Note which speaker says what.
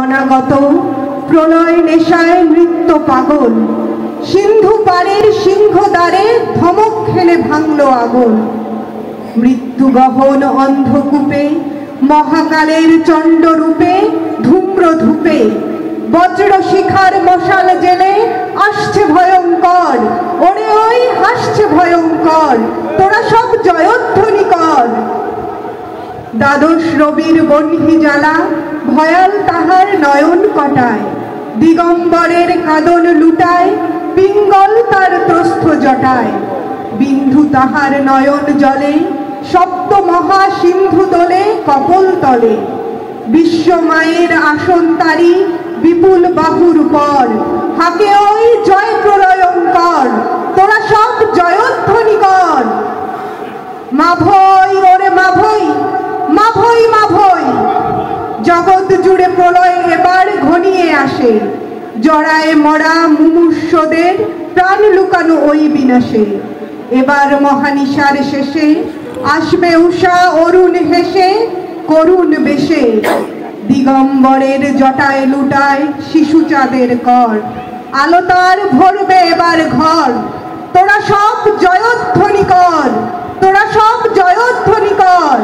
Speaker 1: অনাগত প্রলয় নেশায় নৃত্য পাগল, সিন্ধু পারের সিংহদ্বারে ধমক খেলে ভাঙল আগুন। মৃত্যু গহন অন্ধকূপে মহাকালের চণ্ডরূপে ধূম্র ধূপে বজ্র শিখার মশাল জেলে আসছে ভয়ঙ্কর। ওরে ওই হাসছে ভয়ঙ্কর, তোরা সব জয়ধ্বনি কর। দ্বাদশ রবির বহ্নি জ্বালা ভয়াল তাহার নয়ন কটায়, দিগম্বরের কাঁদন লুটায় পিঙ্গল তার প্রস্থ জটায়। বিন্ধু তাহার নয়ন জলে সপ্ত মহা সিন্ধু দোলে কপল তলে। বিশ্ব মায়ের আসন তারি বিপুল বাহুর পর, হাকে ওই জয় প্রলয়ঙ্কর, তোরা সব জয়ধ্বনি কর। মাভৈ ওরে মাভৈ, মাভৈ মাভৈ, জগৎ জুড়ে প্রলয় এবার ঘনিয়ে আসে। জড়ায় মরা মুমূর্ষদের প্রাণ লুকানো ওই বিনাশে। এবার মহানিশার শেষে আসবে উষা অরুণ হেসে করুণ বেশে। দিগম্বরের জটায় লুটায় শিশু চাঁদের কর, আলো তার ভরবে এবার ঘর। তোরা সব জয়ধ্বনি কর, তোরা সব জয়ধ্বনি কর।